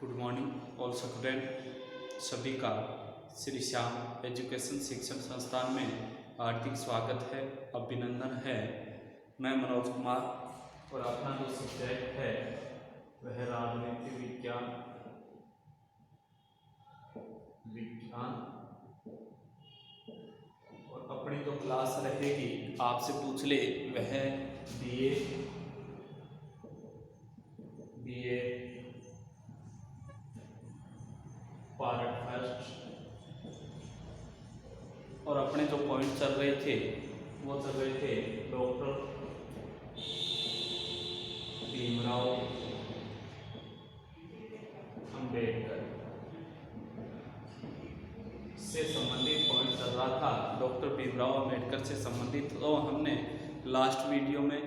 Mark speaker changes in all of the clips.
Speaker 1: Good morning all student. सभी का Shri Shyam education शिक्षण संस्थान में हार्दिक स्वागत है, अभिनंदन है। मैं मनोज कुमार और अपना जो सब्जेक्ट है वह राजनीति विज्ञान और अपनी जो क्लास रहेगी आपसे पूछ ले वह बीए पार्ट फर्स्ट। और अपने जो पॉइंट चल रहे थे वो चल रहे थे डॉक्टर भीमराव अंबेडकर से संबंधित पॉइंट चल रहा था। डॉक्टर भीमराव अंबेडकर से संबंधित तो हमने लास्ट वीडियो में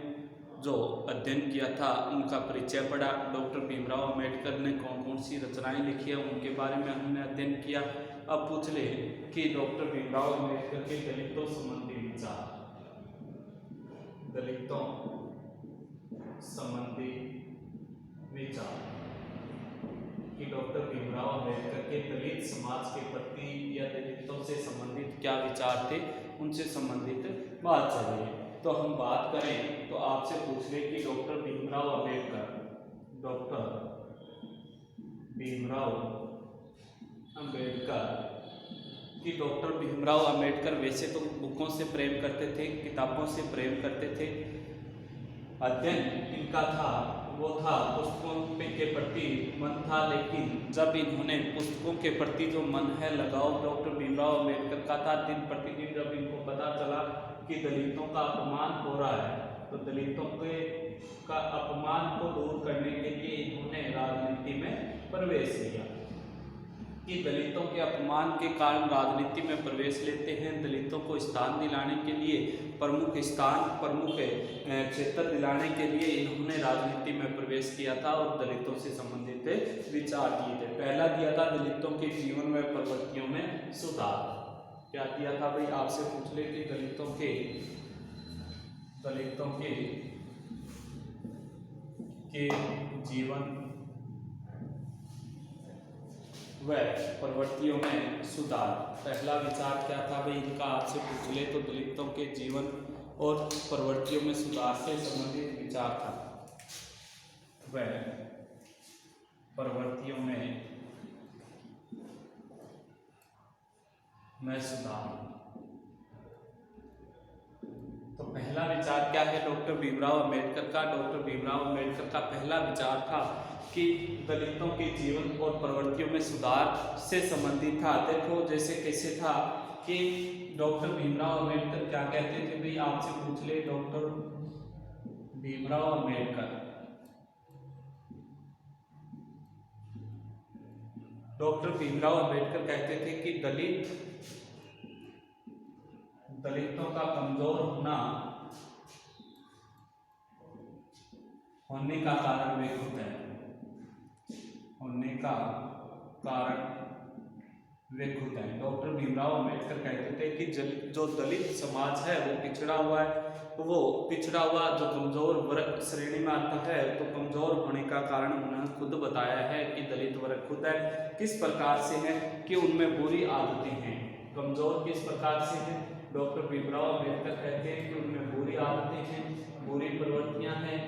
Speaker 1: जो अध्ययन किया था उनका परिचय पढ़ा। डॉक्टर भीमराव अंबेडकर ने कौन कौन सी रचनाएं लिखी है उनके बारे में हमने अध्ययन किया। अब पूछ ले कि डॉक्टर भीमराव अंबेडकर के दलितों संबंधी विचार, दलितों संबंधी विचार कि डॉक्टर भीमराव अंबेडकर के दलित समाज के प्रति या दलितों से संबंधित क्या विचार थे, उनसे संबंधित बात चल रही है। तो हम बात करें तो आपसे पूछ ले कि डॉक्टर भीमराव अंबेडकर वैसे तो बुकों से प्रेम करते थे, किताबों से प्रेम करते थे। अध्ययन इनका था वो था पुस्तकों के प्रति मन था, लेकिन जब इन्होंने पुस्तकों के प्रति जो मन है लगाव डॉक्टर भीमराव अंबेडकर का था, दिन प्रतिदिन जब इनको पता चला कि दलितों का अपमान हो रहा है तो दलितों का अपमान को दूर करने के लिए इन्होंने राजनीति में प्रवेश किया। कि दलितों के अपमान के कारण राजनीति में प्रवेश लेते हैं, दलितों को स्थान दिलाने के लिए प्रमुख क्षेत्र दिलाने के लिए इन्होंने राजनीति में प्रवेश किया था और दलितों से संबंधित विचार किए थे। पहला दिया था दलितों के जीवन में प्रवृत्तियों में सुधार। क्या दिया था भाई, आपसे पूछ ले कि दलितों के जीवन व प्रवृत्तियों में सुधार। पहला विचार क्या था भाई इनका, आपसे पूछ ले तो दलितों के जीवन और प्रवृत्तियों में सुधार से संबंधित विचार था। वह प्रवृत्तियों में सुधार। तो पहला विचार क्या है डॉक्टर भीमराव अंबेडकर का? डॉक्टर भीमराव अंबेडकर का पहला विचार था कि दलितों के जीवन और प्रवृत्तियों में सुधार से संबंधित था। देखो जैसे कैसे था कि डॉक्टर भीमराव अंबेडकर क्या कहते थे भाई, आपसे पूछ ले डॉक्टर भीमराव अंबेडकर कहते थे कि दलितों का कमजोर होने का कारण वे खुद है। डॉक्टर भीमराव अंबेडकर कहते थे कि जो दलित समाज है वो पिछड़ा हुआ है, जो कमजोर वर्ग श्रेणी में आता है, तो कमजोर होने का कारण उन्होंने खुद बताया है कि दलित वर्ग खुद है। किस प्रकार से है कि उनमें बुरी आदतें हैं। कमजोर किस प्रकार से है? डॉक्टर भीमराव अंबेडकर कहते हैं कि उनमें बुरी आदतें हैं, बुरी प्रवृत्तियां हैं।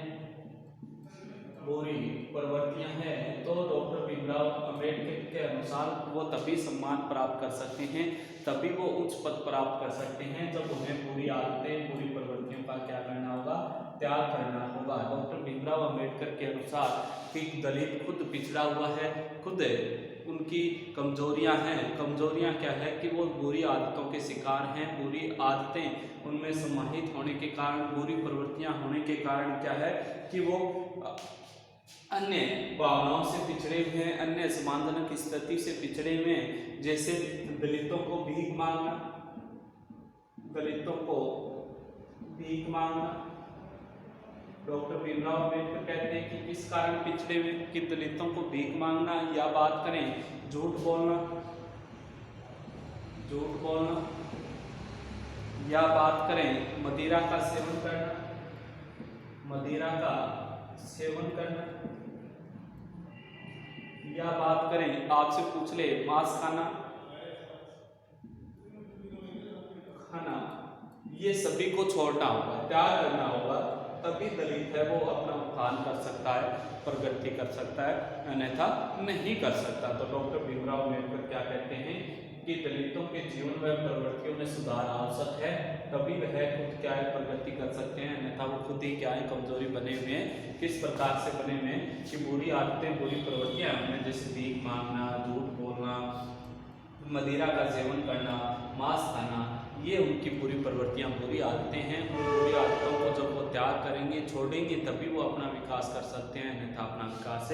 Speaker 1: तो डॉक्टर भीमराव अंबेडकर के अनुसार वो तभी सम्मान प्राप्त कर सकते हैं, तभी वो उच्च पद प्राप्त कर सकते हैं जब उन्हें बुरी आदतें, बुरी प्रवृत्तियों का क्या करना होगा, त्याग करना होगा। डॉक्टर भीमराव अंबेडकर के अनुसार कि दलित खुद पिछड़ा हुआ है, खुद उनकी कमजोरियां हैं। कमजोरियां क्या है कि वो बुरी आदतों के शिकार हैं। बुरी आदतें उनमें समाहित होने के कारण, बुरी प्रवृत्तियां होने के कारण क्या है कि वो अन्य भावनाओं से पिछड़े हुए हैं, अन्य सम्मानजनक स्थिति से पिछड़े हुए हैं। जैसे दलितों को भीख मांगना। डॉक्टर भीमराव अंबेडकर कहते हैं कि किस कारण पिछड़े हुए कि दलितों को भीख मांगना, या बात करें झूठ बोलना, या बात करें मदिरा का सेवन करना, या बात करें आपसे पूछ ले मांस खाना, ये सभी को छोड़ना होगा, त्याग करना होगा, तभी दलित है वो अपना उत्थान कर सकता है, प्रगति कर सकता है, अन्यथा नहीं कर सकता। तो डॉक्टर भीमराव अम्बेडकर क्या कहते हैं कि दलितों के जीवन व प्रवृत्तियों में सुधार आवश्यक है, तभी वह खुद क्या है प्रगति कर सकते हैं, अन्यथा वो खुद ही क्या है कमजोरी बने हुए हैं। किस प्रकार से बने हुए हैं कि बुरी आदतें, बुरी प्रवृत्तियां उनमें, जैसे भीख मांगना, झूठ बोलना, मदिरा का सेवन करना, मांस खाना, ये उनकी बुरी प्रवृत्तियां, बुरी आदतें हैं। उन बुरी आदतों को जब वो त्याग करेंगे, छोड़ेंगे, तभी वो अपना विकास कर सकते हैं, अन्यथा अपना विकास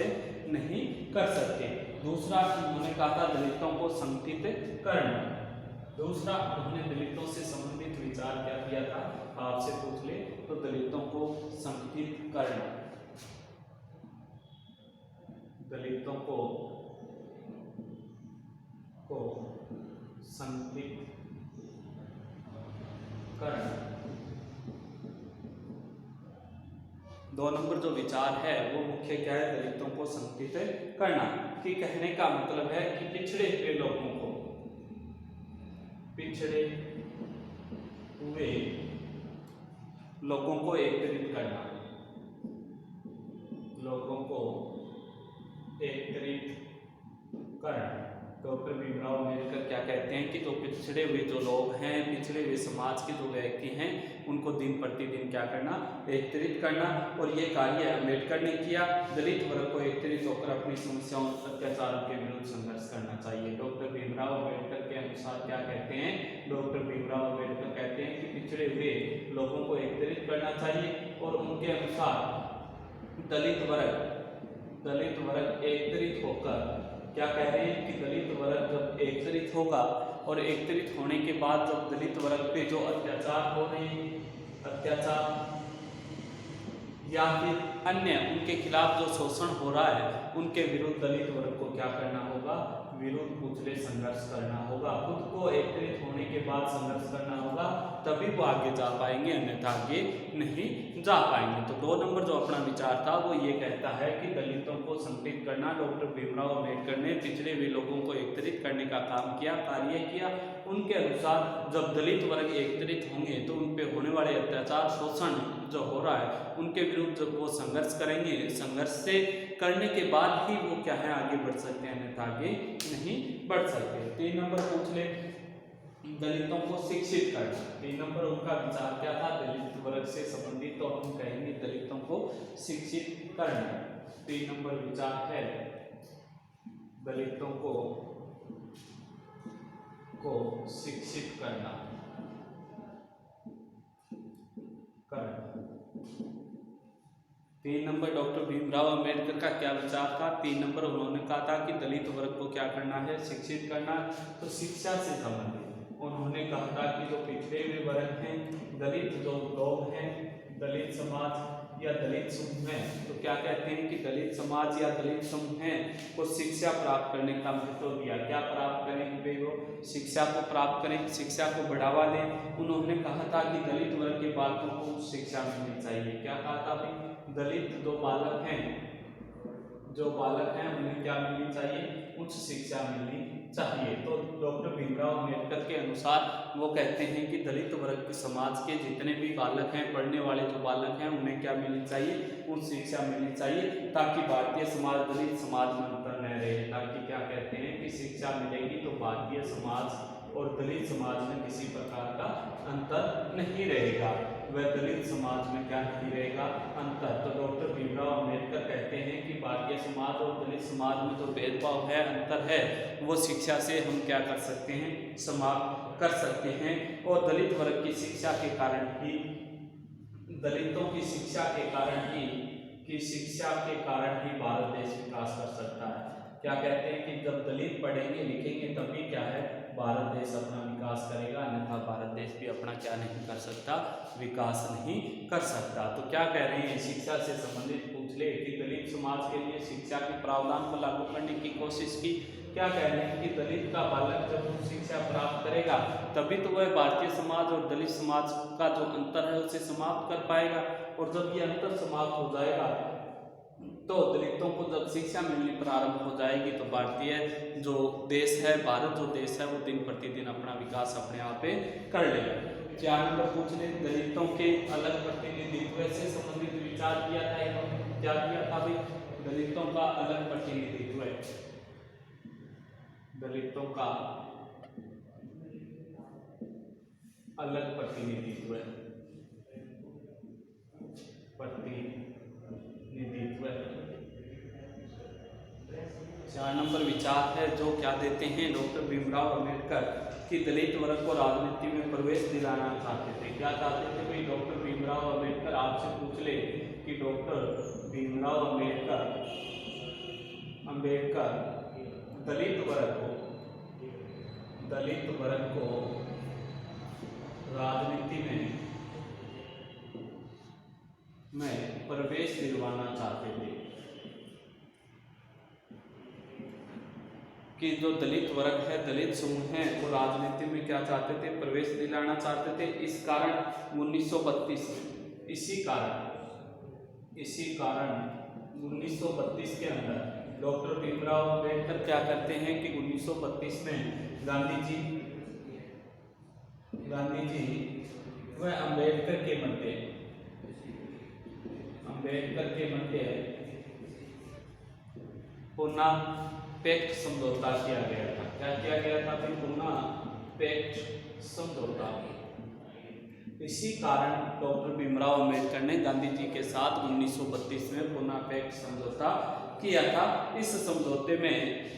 Speaker 1: नहीं कर सकते। दूसरा उन्होंने कहा था दलितों को संगठित करना। दूसरा उन्होंने दलितों से संबंधित विचार क्या किया था, आपसे पूछ ले तो दलितों को संगठित करना, दलितों को संगठित करना। 2 नंबर जो विचार है वो मुख्य क्या है, दलितों को संगठित करना। कि कहने का मतलब है कि पिछड़े हुए लोगों को एकत्रित करना, लोगों को एकत्रित करना। डॉक्टर भीमराव अम्बेडकर क्या कहते हैं कि जो पिछड़े हुए जो लोग हैं, पिछड़े हुए समाज के जो व्यक्ति हैं, उनको दिन प्रतिदिन क्या करना, एकत्रित करना। और ये कार्य अम्बेडकर ने किया। दलित वर्ग को एकत्रित होकर अपनी समस्याओं, अत्याचारों के विरुद्ध संघर्ष करना चाहिए। डॉक्टर भीमराव अम्बेडकर के अनुसार क्या कहते हैं, डॉक्टर भीमराव अम्बेडकर कहते हैं कि पिछड़े हुए लोगों को एकत्रित करना चाहिए। और उनके अनुसार दलित वर्ग एकत्रित होकर क्या कह रहे हैं कि दलित वर्ग जब एकत्रित होगा और एकत्रित होने के बाद जब दलित वर्ग पे जो अत्याचार हो रहे हैं, अत्याचार या फिर अन्य उनके खिलाफ जो शोषण हो रहा है, उनके विरुद्ध दलित वर्ग को क्या करना होगा, विरुद्ध कुचले संघर्ष करना होगा। खुद को एकत्रित होने के बाद संघर्ष करना होगा, तभी वो आगे जा पाएंगे, अन्यथा आगे नहीं जा पाएंगे। तो 2 नंबर जो अपना विचार था वो ये कहता है कि दलितों को संगठित करना। डॉक्टर भीमराव अम्बेडकर ने पिछड़े हुए लोगों को एकत्रित करने का काम किया, कार्य किया। उनके अनुसार जब दलित वर्ग एकत्रित होंगे तो उन पे होने वाले अत्याचार, शोषण जो हो रहा है, उनके विरुद्ध जब वो संघर्ष करेंगे, संघर्ष से करने के बाद ही वो क्या है आगे बढ़ सकते हैं, अन्यथा आगे नहीं बढ़ सकते। 3 नंबर पूछ ले दलितों को शिक्षित करना। 3 नंबर उनका विचार क्या था, दलित वर्ग से संबंधित, तो हम कहेंगे दलितों को शिक्षित करना। 3 नंबर विचार है दलितों को शिक्षित करना। 3 नंबर डॉक्टर भीमराव अम्बेडकर का क्या विचार था, 3 नंबर उन्होंने कहा था कि दलित वर्ग को क्या करना है, शिक्षित करना। तो शिक्षा से संबंधित उन्होंने कहा था कि जो पिछड़े हुए वर्ग हैं, दलित जो लोग हैं, दलित समाज या दलित समूह हैं, तो क्या कहते हैं कि दलित समाज या दलित समूह हैं को शिक्षा प्राप्त करने का महत्व दिया। क्या प्राप्त करेंगे वो, शिक्षा को प्राप्त करें, शिक्षा को बढ़ावा दें। उन्होंने कहा था कि दलित वर्ग के बालकों को शिक्षा मिलनी चाहिए। क्या कहा था भाई, दलित जो बालक हैं उन्हें क्या मिलनी चाहिए, उच्च शिक्षा मिलनी चाहिए। तो डॉक्टर भीमराव अम्बेडकर के अनुसार वो कहते हैं कि दलित वर्ग के समाज के जितने भी बालक हैं, पढ़ने वाले जो बालक हैं, उन्हें क्या मिलनी चाहिए, उच्च शिक्षा मिलनी चाहिए, ताकि भारतीय समाज दलित समाज में अंतर न रहे। ताकि क्या कहते हैं कि शिक्षा मिलेगी तो भारतीय समाज और दलित समाज में किसी प्रकार का अंतर नहीं रहेगा, वह दलित समाज में क्या नहीं रहेगा, अंतर। तो डॉक्टर भीमराव अम्बेडकर कहते हैं कि भारतीय समाज और दलित समाज में जो भेदभाव है, अंतर है, वो शिक्षा से हम क्या कर सकते हैं, समाप्त कर सकते हैं। और दलित वर्ग की शिक्षा के कारण ही, दलितों की शिक्षा के कारण ही भारत देश विकास कर सकता है। क्या कहते हैं कि जब दलित पढ़ेंगे लिखेंगे तभी क्या है भारत देश अपना विकास करेगा, अन्यथा भारत देश भी अपना क्या नहीं कर सकता, विकास नहीं कर सकता। तो क्या कह रहे हैं, शिक्षा से संबंधित पूछ ले कि दलित समाज के लिए शिक्षा के प्रावधान को लागू करने की कोशिश की। क्या कह रहे हैं कि दलित का बालक जब शिक्षा प्राप्त करेगा तभी तो वह भारतीय समाज और दलित समाज का जो अंतर है उसे समाप्त कर पाएगा। और जब ये अंतर समाप्त हो जाएगा तो दलितों को जब शिक्षा मिलनी प्रारंभ हो जाएगी तो भारतीय जो देश है, भारत जो देश है, वो दिन प्रतिदिन अपना विकास अपने आप पे कर लेगा। 4 नंबर पूछ ले, दलितों के अलग प्रतिनिधित्व से संबंधित विचार किया था इन्होंने। क्या किया था भाई? दलितों का अलग प्रतिनिधित्व है, दलितों का अलग प्रतिनिधित्व है, प्रतिनिधित्व। 4 नंबर विचार है जो क्या देते हैं, डॉक्टर भीमराव अंबेडकर कि दलित वर्ग को राजनीति में प्रवेश दिलाना चाहते थे। क्या चाहते थे भाई? डॉक्टर भीमराव अंबेडकर, आपसे पूछ ले कि डॉक्टर भीमराव अंबेडकर दलित वर्ग को राजनीति में प्रवेश दिलवाना चाहते थे, कि जो दलित वर्ग है, दलित समूह है, वो राजनीति में क्या चाहते थे? प्रवेश दिलाना चाहते थे। इस कारण 1932 इसी कारण 1932 के अंदर डॉक्टर भीमराव अंबेडकर क्या करते हैं कि 1932 में गांधी जी व अंबेडकर के मध्य पुनः पैक्ट समझौता किया गया था। क्या किया गया था? पुनः पैक्ट समझौता। इसी कारण डॉक्टर भीमराव अंबेडकर ने गांधी जी के साथ 1932 में पुनः पैक्ट समझौता किया था। इस समझौते में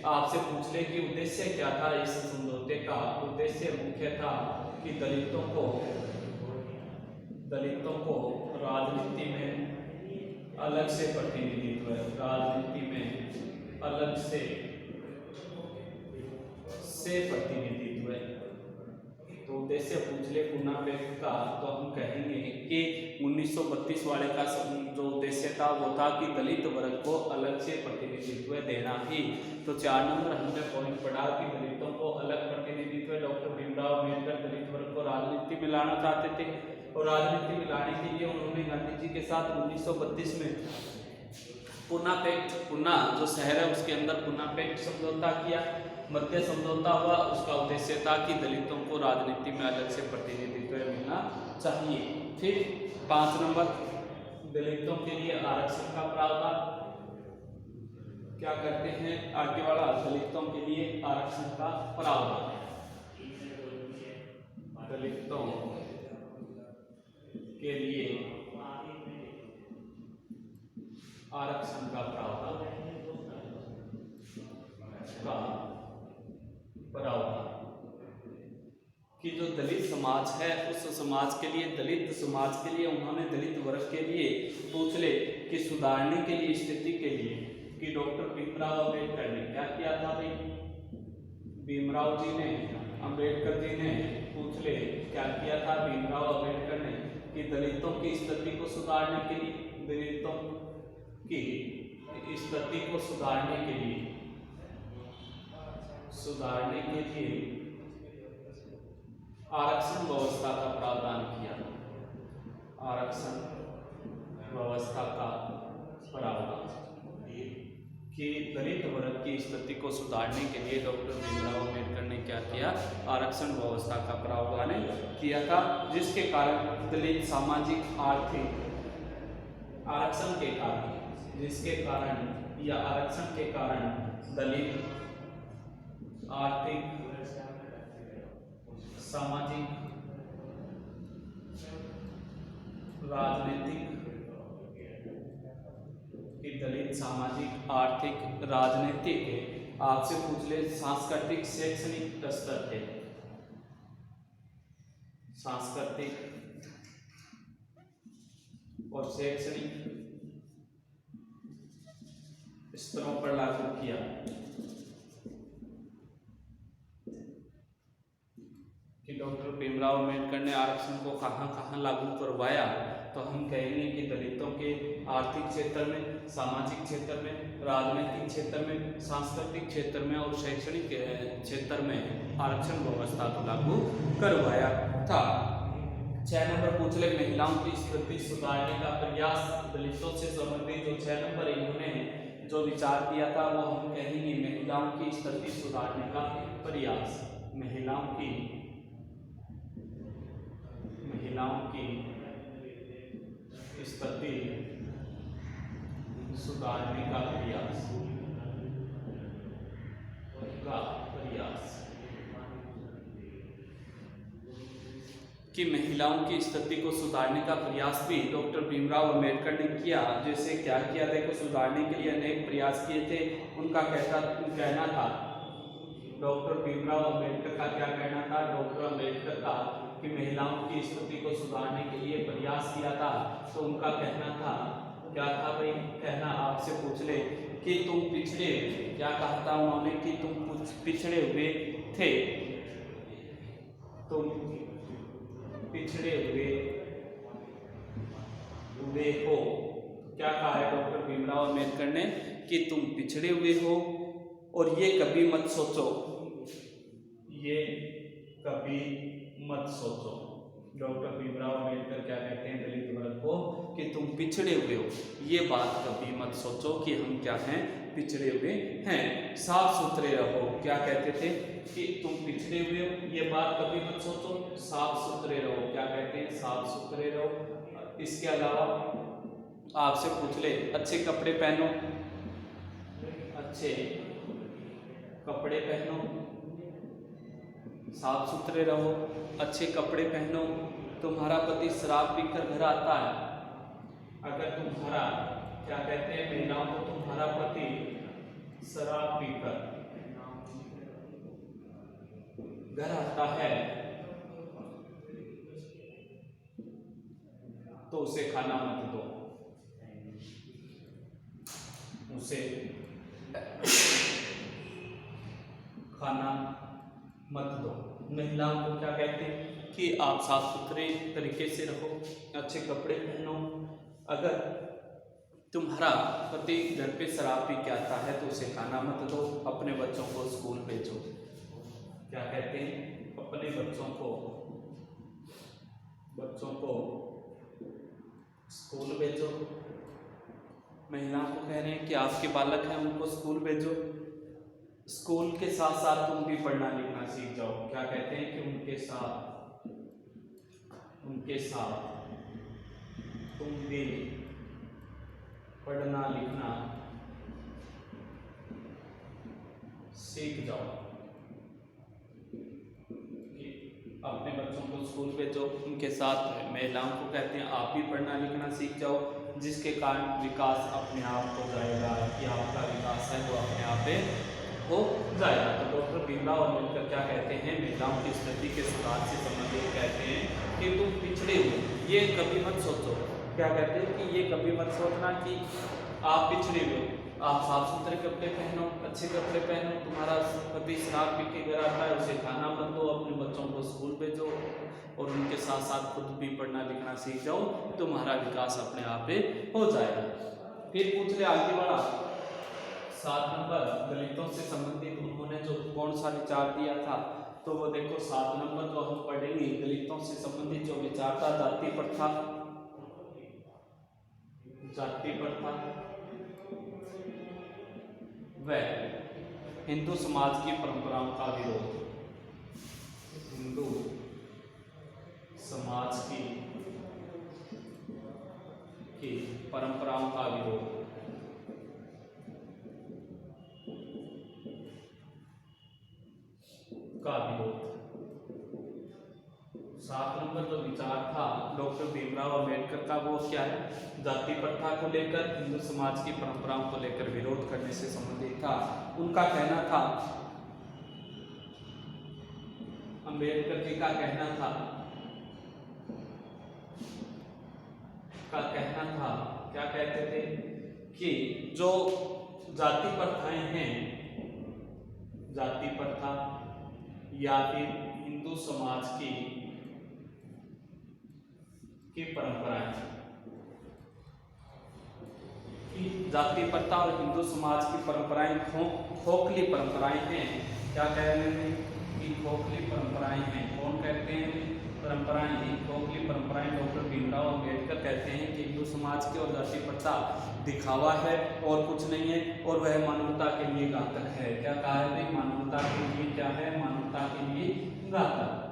Speaker 1: आपसे पूछ ले कि उद्देश्य क्या था? इस समझौते का उद्देश्य मुख्य था कि दलितों को राजनीति में अलग से प्रतिनिधित्व, राजनीति में अलग से प्रतिनिधित्व। तो उद्देश्य पूछ ले पुनः पैक्ट का, तो हम कहेंगे कि 1932 वाले का जो उद्देश्य था वो था कि दलित वर्ग को अलग से प्रतिनिधित्व देना ही। तो 4 नंबर हमने पॉइंट पढ़ा कि दलितों को अलग प्रतिनिधित्व, डॉक्टर भीमराव अंबेडकर दलित वर्ग को राजनीति में लाना चाहते थे, और राजनीति में लाने के लिए उन्होंने गांधी जी के साथ 1932 में पुनः जो शहर है उसके अंदर पुनः पैक्ट समझौता किया, मध्य समझौता हुआ। उसका उद्देश्य था कि दलितों को राजनीति में अलग से प्रतिनिधित्व मिलना चाहिए। फिर 5 नंबर, दलितों के लिए आरक्षण का प्रावधान। क्या करते हैं आगे वाला? दलितों के लिए आरक्षण का प्रावधान, दलितों के लिए आरक्षण का प्रावधान कि जो दलित समाज है उस समाज के लिए, दलित समाज के लिए उन्होंने दलित वर्ग के लिए पूछ ले कि सुधारने के लिए, स्थिति के लिए, कि डॉक्टर भीमराव अंबेडकर ने क्या किया था भाई? भीमराव जी ने, अंबेडकर जी ने पूछ ले क्या किया था भीमराव अंबेडकर ने कि दलितों की स्थिति को सुधारने के लिए, दलितों की स्थिति को सुधारने के लिए आरक्षण व्यवस्था का प्रावधान किया। आरक्षण व्यवस्था का प्रावधान कि दलित वर्ग की स्थिति को सुधारने के लिए डॉक्टर भीमराव अंबेडकर ने क्या किया? आरक्षण व्यवस्था का प्रावधान किया था, जिसके कारण दलित सामाजिक आर्थिक आरक्षण के कारण, जिसके कारण या आरक्षण के कारण दलित आर्थिक, सामाजिक, राजनीतिक, दलित सामाजिक, आर्थिक, राजनीतिक, आपसे पूछ ले सांस्कृतिक, शैक्षणिक स्तर थे, सांस्कृतिक और शैक्षणिक स्तरों पर लागू किया। कि डॉक्टर भीमराव अंबेडकर ने आरक्षण को कहाँ कहाँ लागू करवाया? तो हम कहेंगे कि दलितों के आर्थिक क्षेत्र में, सामाजिक क्षेत्र में, राजनीतिक क्षेत्र में, सांस्कृतिक क्षेत्र में और शैक्षणिक क्षेत्र में आरक्षण व्यवस्था को लागू करवाया था। 6 नंबर पूछ ले, महिलाओं की स्थिति सुधारने का प्रयास। दलितों से संबंधित जो 6 नंबर इन्होंने जो विचार दिया था वो हम कहेंगे महिलाओं की स्थिति सुधारने का प्रयास। महिलाओं की स्थिति सुधारने का प्रयास कि महिलाओं की स्थिति को सुधारने का प्रयास भी डॉक्टर भीमराव अंबेडकर ने किया। जैसे क्या किया, देखो सुधारने के लिए अनेक प्रयास किए थे। उनका कहना था, डॉक्टर भीमराव अंबेडकर का क्या कहना था, डॉक्टर अंबेडकर का कि महिलाओं की स्थिति को सुधारने के लिए प्रयास किया था। तो उनका कहना था, क्या था भाई कहना, आपसे पूछ ले कि तुम पिछड़े, क्या कहा था उन्होंने कि तुम पिछड़े हुए थे, तुम पिछड़े हुए हो। क्या कहा है डॉक्टर भीमराव अंबेडकर ने कि तुम पिछड़े हुए हो और ये कभी मत सोचो, ये कभी मत सोचो। डॉक्टर भीमराव अंबेडकर क्या कहते हैं दलित वर्ग को कि तुम पिछड़े हुए हो, ये बात कभी मत सोचो कि हम क्या हैं, पिछड़े हुए हैं। साफ सुथरे रहो, क्या कहते थे कि तुम पिछड़े हुए हो, ये बात कभी मत सोचो, साफ सुथरे रहो। क्या कहते हैं, साफ सुथरे रहो। इसके अलावा आपसे पूछ ले, अच्छे कपड़े पहनो, अच्छे कपड़े पहनो, साफ सुथरे रहो, अच्छे कपड़े पहनो। तुम्हारा पति शराब पीकर घर आता है, अगर तुम्हारा, क्या कहते हैं महिलाओं को, तुम्हारा पति शराब पीकर घर आता है तो उसे खाना मत दो, उसे खाना मत दो। महिलाओं को क्या कहते हैं कि आप साफ सुथरे तरीके से रहो, अच्छे कपड़े पहनो। अगर तुम्हारा पति घर पे शराब पी के आता है तो उसे खाना मत दो, अपने बच्चों को स्कूल भेजो। क्या कहते हैं, अपने बच्चों को स्कूल भेजो। महिलाओं को कह रहे हैं कि आपके बालक हैं उनको स्कूल भेजो, स्कूल के साथ साथ तुम भी पढ़ना लिखना सीख जाओ। क्या कहते हैं कि उनके साथ तुम भी पढ़ना लिखना सीख जाओ। अपने बच्चों को स्कूल भेजो, उनके साथ महिलाओं को कहते हैं आप भी पढ़ना लिखना सीख जाओ, जिसके कारण विकास अपने आप हो जाएगा, कि आपका विकास है वो अपने आप हो जाएगा। तो डॉक्टर भीमराव अंबेडकर क्या कहते हैं, महिलाओं की स्थिति के सुधार से संबंधित कहते हैं कि तुम पिछड़े हो, ये कभी मत सोचो। क्या कहते हैं कि ये कभी मत सोचना कि आप पिछड़े हो, आप साफ सुथरे कपड़े पहनो, अच्छे कपड़े पहनो। तुम्हारा पति शराब पी के घर आता है, उसे खाना मत दो, अपने बच्चों को स्कूल भेजो और उनके साथ साथ खुद भी पढ़ना लिखना सीख जाओ, तुम्हारा विकास अपने आप हो जाएगा। फिर पूछ ले आगे बढ़ा, 7 नंबर दलितों से संबंधित उन्होंने जो कौन सा विचार दिया था, तो वो देखो 7 नंबर जो हम पढ़ेंगे दलितों से संबंधित जो विचार था, जाति प्रथा व हिंदू समाज की परंपराओं का विरोध। हिंदू समाज की परंपराओं का विरोध। 7 नंबर जो विचार था डॉक्टर भीमराव अंबेडकर का, वो क्या है, जाति प्रथा को लेकर, हिंदू समाज की परंपराओं को लेकर विरोध करने से संबंधित था। उनका कहना था, अंबेडकर जी का कहना था, क्या कहते थे कि जो जाति प्रथाएं हैं, जाति प्रथा या फिर हिंदू समाज की परंपराएं, जाति प्रथा और हिंदू समाज की परंपराएं खोखली परंपराएं हैं। क्या कह रहे हैं कि खोखली परंपराएं हैं। कौन कहते हैं, परंपराएं, खोखली परंपराएं डॉक्टर भीमराव अम्बेडकर कहते हैं कि हिंदू समाज की और जाति प्रथा दिखावा है और कुछ नहीं है, और वह मानवता के लिए घातक है। क्या कहा है भाई? मानवता के लिए क्या है? मानवता के लिए घातक।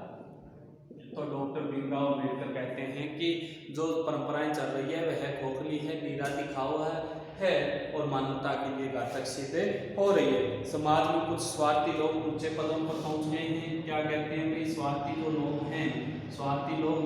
Speaker 1: तो डॉक्टर भीमराव अम्बेडकर कहते हैं कि जो परंपराएं चल रही है वह खोखली है, नीरा दिखावा है और मानवता के लिए घातक सिद्ध हो रही है। समाज में कुछ स्वार्थी लोग ऊंचे पदों पर पहुंच गए हैं। क्या कहते हैं भाई? स्वार्थी जो लोग हैं, स्वार्थी लोग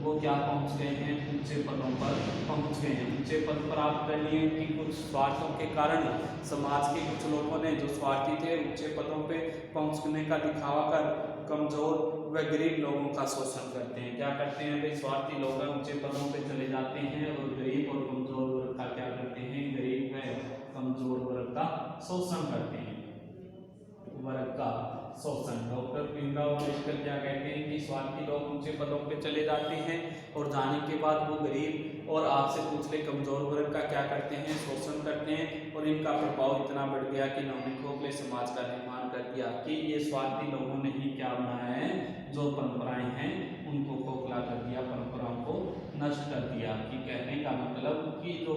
Speaker 1: वो क्या पहुंच गए हैं? ऊंचे पदों पर पहुंच गए हैं। ऊंचे पद प्राप्त करने की कुछ स्वार्थों के कारण समाज के कुछ लोगों ने, जो स्वार्थी थे, ऊंचे पदों पे पहुंचने का दिखावा कर कमजोर व गरीब लोगों का शोषण करते हैं। क्या करते हैं भाई? स्वार्थी लोग ऊंचे पदों पे चले जाते हैं और गरीब और कमजोर वर्ग का क्या करते हैं? गरीब व कमजोर वर्ग का शोषण करते हैं, वर्ग का शोषण। डॉक्टर भीमराव अम्बेडकर क्या कहते हैं कि स्वार्थी लोग ऊंचे पदों पे चले जाते हैं और जाने के बाद वो गरीब और आपसे पूछ ले कमजोर वर्ग का क्या करते हैं? शोषण करते हैं, और इनका प्रभाव इतना बढ़ गया कि इन्होंने खोखले समाज का निर्माण कर दिया कि ये स्वार्थी लोगों ने ही क्या बनाया है? जो परंपराएं हैं उनको खोखला कर दिया, परंपराओं को नष्ट कर दिया। कि कहने का मतलब कि जो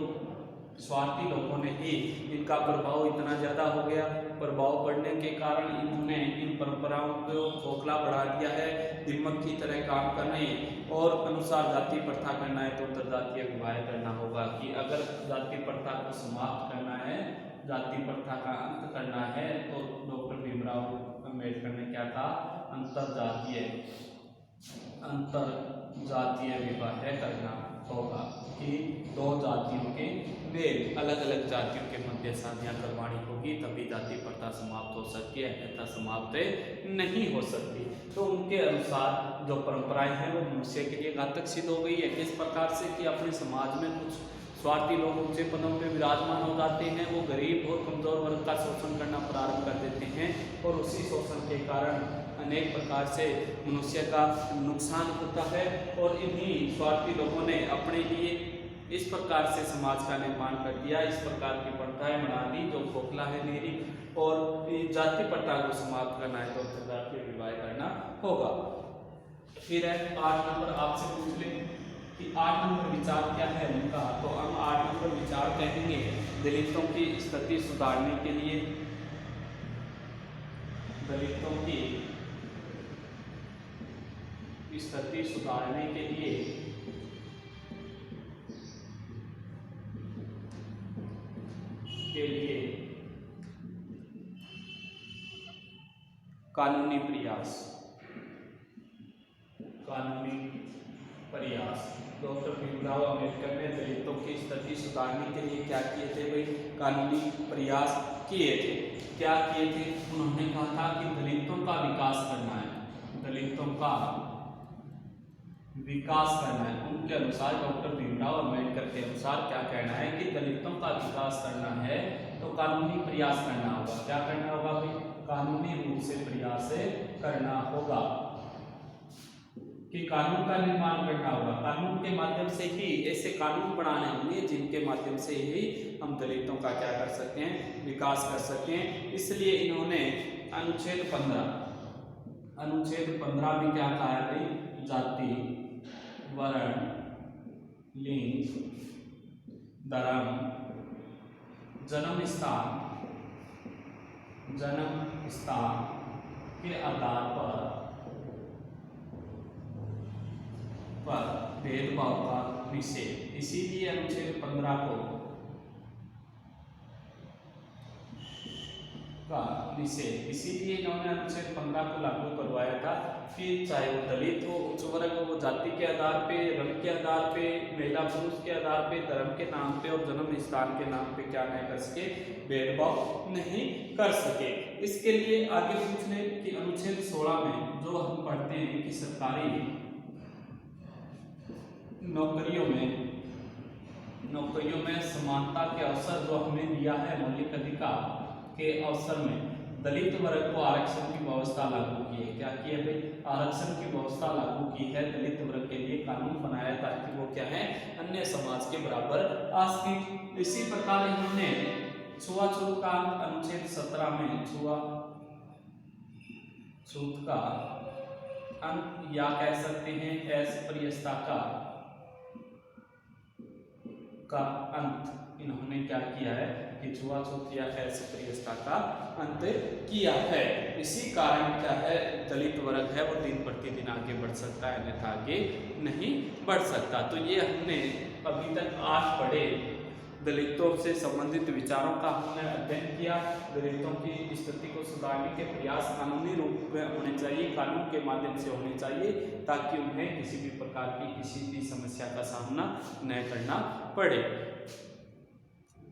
Speaker 1: स्वार्थी लोगों ने ही, इनका प्रभाव इतना ज्यादा हो गया, प्रभाव बढ़ने के कारण इन्होंने इन परंपराओं को खोखला बढ़ा दिया है। दिमक की तरह काम करने और अनुसार जाति प्रथा करना है तो अंतरजातीय विवाह करना होगा। कि अगर जाति प्रथा को समाप्त करना है, जाति प्रथा का अंत करना है, तो डॉक्टर भीमराव अम्बेडकर ने क्या कहा? अंतरजातीय विवाह करना होगा। कि दो जातियों के मेल, अलग अलग जातियों के मध्य शादियां करवानी होगी, तभी जाति प्रथा समाप्त हो सकती है, अन्यथा समाप्त नहीं हो सकती। तो उनके अनुसार जो परंपराएं हैं वो मनुष्य के लिए घातक सिद्ध हो गई है। किस प्रकार से? कि अपने समाज में कुछ स्वार्थी लोग ऊंचे पदों पर विराजमान हो जाते हैं, वो गरीब और कमजोर वर्ग का शोषण करना प्रारंभ कर देते हैं, और उसी शोषण के कारण अनेक प्रकार से मनुष्य का नुकसान होता है। और इन्हीं स्वार्थी लोगों ने अपने लिए इस प्रकार से समाज का निर्माण कर दिया, इस प्रकार की प्रथाएं बना दी जो खोखला है, मेरी, और जाति प्रथा को समाप्त करना है तो अंतरजातीय विवाह करना होगा। फिर है 8 नंबर, आपसे पूछ ले कि 8 नंबर विचार क्या है उनका? तो हम 8 नंबर विचार कहेंगे दलितों की स्थिति सुधारने के लिए, दलितों की स्थिति सुधारने के लिए कानूनी प्रयास, कानूनी प्रयास। डॉक्टर भीमराव अम्बेडकर ने दलितों की स्थिति सुधारने के लिए क्या किए थे भाई? कानूनी प्रयास किए थे। क्या किए थे? उन्होंने कहा था कि दलितों का विकास करना है, दलितों का विकास करना है। उनके अनुसार, डॉक्टर भीमराव अम्बेडकर के अनुसार क्या कहना है कि दलितों का विकास करना है तो कानूनी प्रयास करना होगा। क्या करना होगा भाई? कानूनी रूप से प्रयास करना होगा, कि कानून का निर्माण करना होगा। कानून के माध्यम से ही ऐसे कानून बनाने होंगे जिनके माध्यम से ही हम दलितों का क्या कर सकते हैं? विकास कर सकते हैं। इसलिए इन्होंने अनुच्छेद 15 में क्या कहा है भाई? जाति, वर्ण, लिंग, धर्म, जन्म स्थान के आधार पर भेदभाव का निषेध। इसीलिए अनुच्छेद 15 का निषेध, इसीलिए इन्होंने अनुच्छेद 15 को लागू करवाया था कि चाहे वो दलित हो, उच्च वर्ग हो, वो जाति के आधार पे, रंग के आधार पे, महिला पुरुष के आधार पे, धर्म के नाम पे और जन्म स्थान के नाम पे क्या नहीं कर सके? भेदभाव नहीं कर सके। इसके लिए आगे पूछ ले कि अनुच्छेद 16 में जो हम पढ़ते हैं कि सरकारी नौकरियों में समानता के अवसर जो हमें दिया है, मौलिक अधिकार के अवसर में दलित वर्ग को आरक्षण की व्यवस्था लागू की है। क्या की है भाई? आरक्षण की व्यवस्था लागू की है, दलित वर्ग के लिए कानून बनाया ताकि वो क्या है? अन्य समाज के बराबर आ सके। इसी प्रकार इन्होंने छुआछूत का अनुच्छेद 17 में छुआछूत का अंत या कह सकते हैं अस्पृश्यता का अंत इन्होंने क्या किया है कि छुआछूत या अस्पृश्यता का अंत किया है। इसी कारण क्या है दलित वर्ग है वो दिन प्रतिदिन आगे बढ़ सकता है, अन्यथा आगे नहीं बढ़ सकता। तो ये हमने अभी तक 8 पढ़े दलितों से संबंधित विचारों का हमने अध्ययन किया। दलितों की स्थिति को सुधारने के प्रयास कानूनी रूप में होने चाहिए, कानून के माध्यम से होने चाहिए, ताकि उन्हें किसी भी प्रकार की किसी भी समस्या का सामना न करना पड़े।